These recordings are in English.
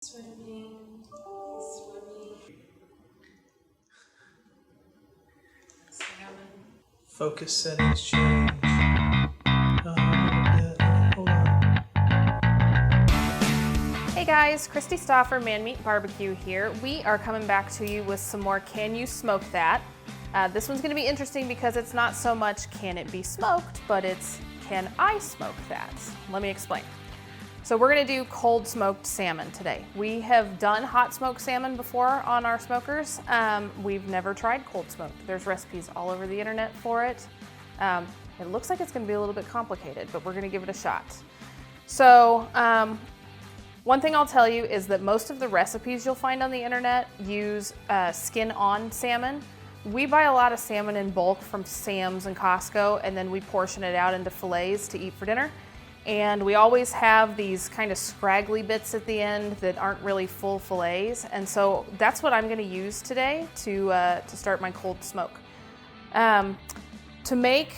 Swimming. Salmon. Focus settings change. Hold on. Hey guys, Christy Stoffer, Man Meat Barbecue here. We are coming back to you with some more Can You Smoke That? This one's gonna be interesting because it's not so much can it be smoked, but it's can I smoke that? Let me explain. So we're gonna do cold smoked salmon today. We have done hot smoked salmon before on our smokers. We've never tried cold smoked. There's recipes all over the internet for it. It looks like it's gonna be a little bit complicated, but we're gonna give it a shot. So one thing I'll tell you is that most of the recipes you'll find on the internet use skin on salmon. We buy a lot of salmon in bulk from Sam's and Costco, and then we portion it out into fillets to eat for dinner. And we always have these kind of scraggly bits at the end that aren't really full fillets. And so that's what I'm gonna use today to start my cold smoke. To make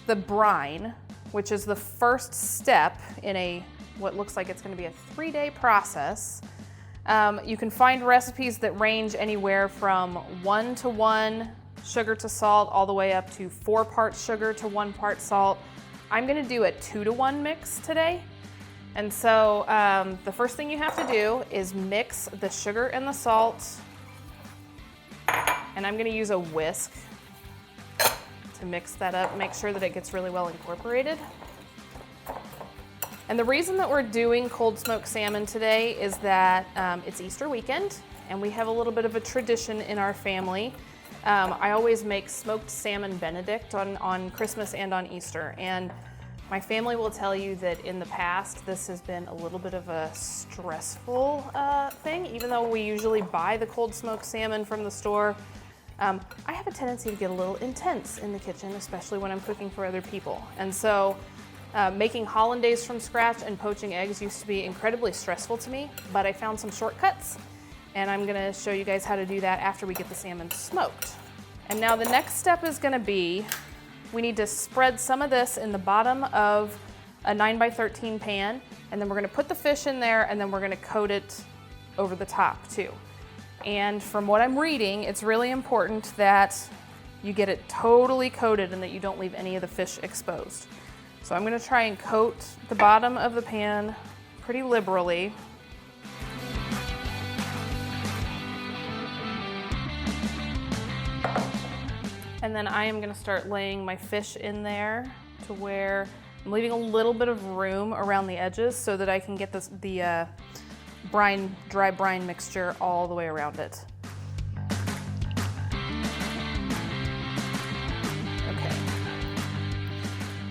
the brine, which is the first step in what looks like it's gonna be a 3-day process, you can find recipes that range anywhere from 1-to-1 sugar to salt all the way up to 4 parts sugar to 1 part salt. I'm gonna do a 2-to-1 mix today. And so the first thing you have to do is mix the sugar and the salt. And I'm gonna use a whisk to mix that up, make sure that it gets really well incorporated. And the reason that we're doing cold smoked salmon today is that it's Easter weekend and we have a little bit of a tradition in our family. I always make smoked salmon Benedict on Christmas and on Easter. And my family will tell you that in the past, this has been a little bit of a stressful thing. Even though we usually buy the cold smoked salmon from the store, I have a tendency to get a little intense in the kitchen, especially when I'm cooking for other people. And so making hollandaise from scratch and poaching eggs used to be incredibly stressful to me, but I found some shortcuts. And I'm gonna show you guys how to do that after we get the salmon smoked. And now the next step is gonna be, we need to spread some of this in the bottom of a 9x13 pan, and then we're gonna put the fish in there, and then we're gonna coat it over the top too. And from what I'm reading, it's really important that you get it totally coated and that you don't leave any of the fish exposed. So I'm gonna try and coat the bottom of the pan pretty liberally. And then I am gonna start laying my fish in there to where I'm leaving a little bit of room around the edges so that I can get the dry brine mixture all the way around it. Okay.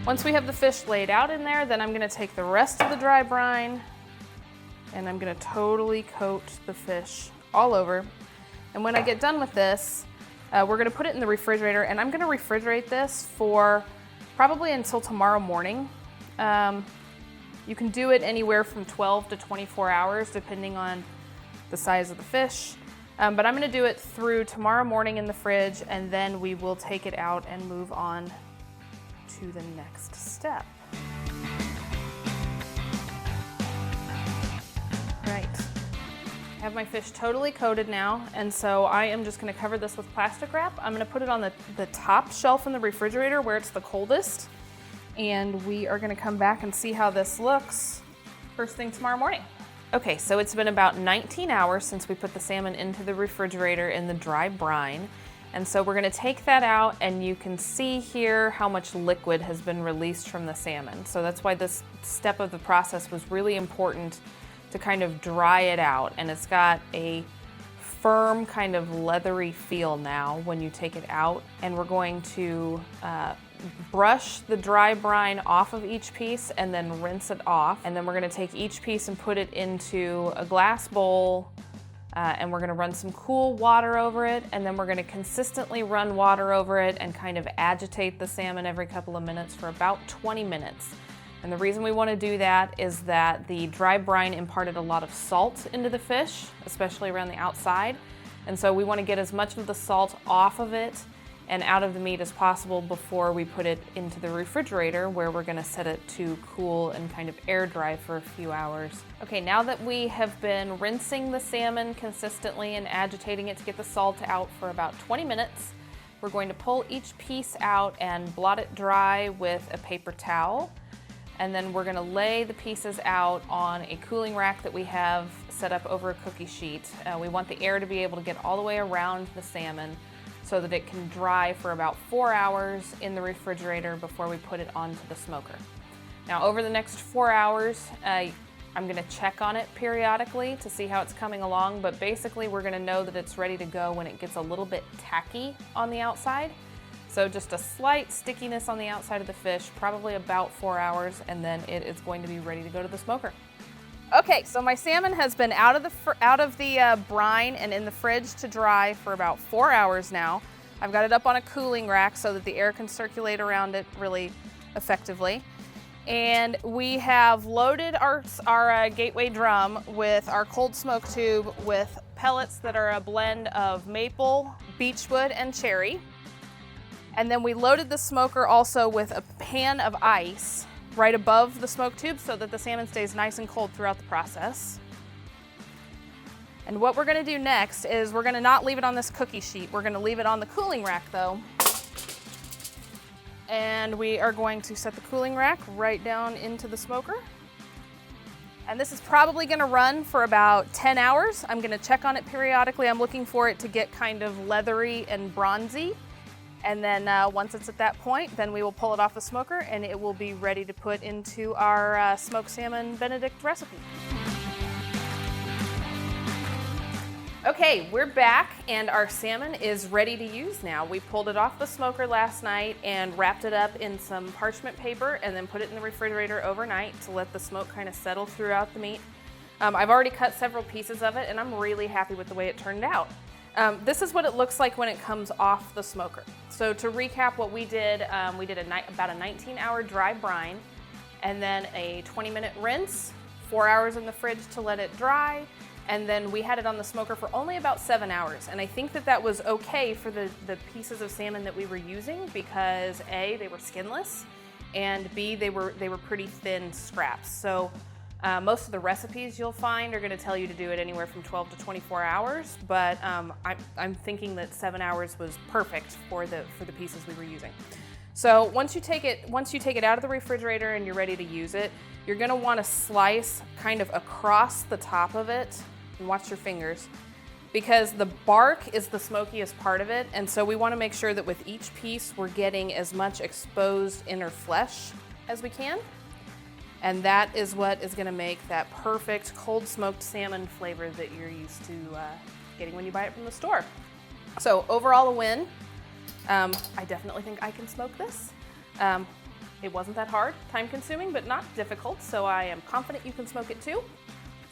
Once we have the fish laid out in there, then I'm gonna take the rest of the dry brine and I'm gonna totally coat the fish all over. And when I get done with this, we're gonna put it in the refrigerator, and I'm gonna refrigerate this for probably until tomorrow morning. You can do it anywhere from 12 to 24 hours, depending on the size of the fish. But I'm gonna do it through tomorrow morning in the fridge, and then we will take it out and move on to the next step. Right. I have my fish totally coated now, and so I am just gonna cover this with plastic wrap. I'm gonna put it on the top shelf in the refrigerator where it's the coldest, and we are gonna come back and see how this looks first thing tomorrow morning. Okay, so it's been about 19 hours since we put the salmon into the refrigerator in the dry brine, and so we're gonna take that out, and you can see here how much liquid has been released from the salmon. So that's why this step of the process was really important, to kind of dry it out, and it's got a firm kind of leathery feel now when you take it out. And we're going to brush the dry brine off of each piece and then rinse it off. And then we're gonna take each piece and put it into a glass bowl, and we're gonna run some cool water over it, and then we're gonna consistently run water over it and kind of agitate the salmon every couple of minutes for about 20 minutes. And the reason we want to do that is that the dry brine imparted a lot of salt into the fish, especially around the outside. And so we want to get as much of the salt off of it and out of the meat as possible before we put it into the refrigerator, where we're gonna set it to cool and kind of air dry for a few hours. Okay, now that we have been rinsing the salmon consistently and agitating it to get the salt out for about 20 minutes, we're going to pull each piece out and blot it dry with a paper towel. And then we're gonna lay the pieces out on a cooling rack that we have set up over a cookie sheet. We want the air to be able to get all the way around the salmon so that it can dry for about 4 hours in the refrigerator before we put it onto the smoker. Now, over the next 4 hours, I'm gonna check on it periodically to see how it's coming along, but basically we're gonna know that it's ready to go when it gets a little bit tacky on the outside. So just a slight stickiness on the outside of the fish, probably about 4 hours, and then it is going to be ready to go to the smoker. Okay, so my salmon has been out of the brine and in the fridge to dry for about 4 hours now. I've got it up on a cooling rack so that the air can circulate around it really effectively. And we have loaded our gateway drum with our cold smoke tube with pellets that are a blend of maple, beechwood, and cherry. And then we loaded the smoker also with a pan of ice right above the smoke tube so that the salmon stays nice and cold throughout the process. And what we're gonna do next is we're gonna not leave it on this cookie sheet. We're gonna leave it on the cooling rack though. And we are going to set the cooling rack right down into the smoker. And this is probably gonna run for about 10 hours. I'm gonna check on it periodically. I'm looking for it to get kind of leathery and bronzy. And then once it's at that point, then we will pull it off the smoker and it will be ready to put into our smoked salmon Benedict recipe. Okay, we're back and our salmon is ready to use now. We pulled it off the smoker last night and wrapped it up in some parchment paper and then put it in the refrigerator overnight to let the smoke kind of settle throughout the meat. I've already cut several pieces of it and I'm really happy with the way it turned out. This is what it looks like when it comes off the smoker. So to recap what we did about a 19-hour dry brine and then a 20-minute rinse, 4 hours in the fridge to let it dry, and then we had it on the smoker for only about 7 hours. And I think that that was okay for the pieces of salmon that we were using because A, they were skinless, and B, they were pretty thin scraps. So most of the recipes you'll find are gonna tell you to do it anywhere from 12 to 24 hours, but I'm thinking that 7 hours was perfect for the pieces we were using. So once you take it out of the refrigerator and you're ready to use it, you're gonna wanna slice kind of across the top of it, and watch your fingers, because the bark is the smokiest part of it, and so we wanna make sure that with each piece we're getting as much exposed inner flesh as we can. And that is what is gonna make that perfect cold smoked salmon flavor that you're used to getting when you buy it from the store. So overall a win. I definitely think I can smoke this. It wasn't that hard, time consuming, but not difficult, so I am confident you can smoke it too.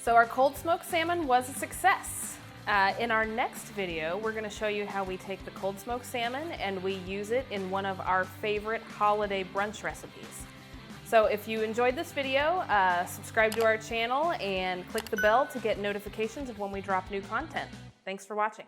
So our cold smoked salmon was a success. In our next video, we're gonna show you how we take the cold smoked salmon and we use it in one of our favorite holiday brunch recipes. So if you enjoyed this video, subscribe to our channel and click the bell to get notifications of when we drop new content. Thanks for watching.